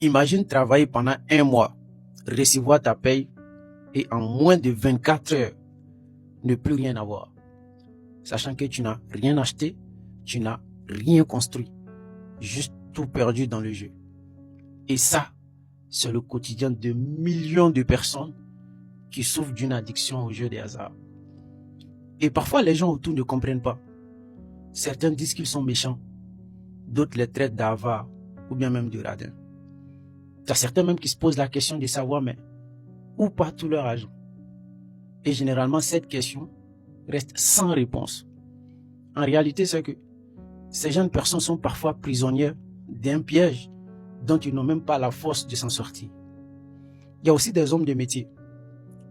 Imagine travailler pendant 1 mois, recevoir ta paye et en moins de 24 heures, ne plus rien avoir. Sachant que tu n'as rien acheté, tu n'as rien construit, juste tout perdu dans le jeu. Et ça, c'est le quotidien de millions de personnes qui souffrent d'une addiction au jeu des hasards. Et parfois, les gens autour ne comprennent pas. Certains disent qu'ils sont méchants, d'autres les traitent d'avares ou bien même de radins. Il y a certains même qui se posent la question de savoir, mais où part tout leur argent? Et généralement, cette question reste sans réponse. En réalité, c'est que ces jeunes personnes sont parfois prisonnières d'un piège dont ils n'ont même pas la force de s'en sortir. Il y a aussi des hommes de métier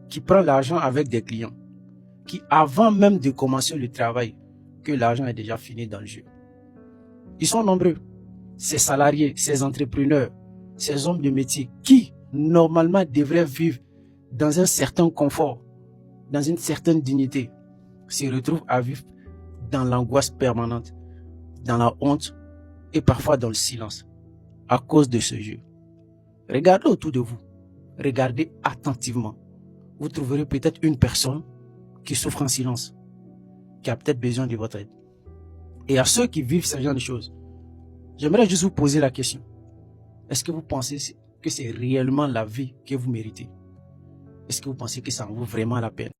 qui prennent l'argent avec des clients, qui avant même de commencer le travail, que l'argent est déjà fini dans le jeu. Ils sont nombreux, ces salariés, ces entrepreneurs, ces hommes de métier qui, normalement, devraient vivre dans un certain confort, dans une certaine dignité, se retrouvent à vivre dans l'angoisse permanente, dans la honte et parfois dans le silence, à cause de ce jeu. Regardez autour de vous, regardez attentivement. Vous trouverez peut-être une personne qui souffre en silence, qui a peut-être besoin de votre aide. Et à ceux qui vivent ce genre de choses, j'aimerais juste vous poser la question. Est-ce que vous pensez que c'est réellement la vie que vous méritez? Est-ce que vous pensez que ça en vaut vraiment la peine?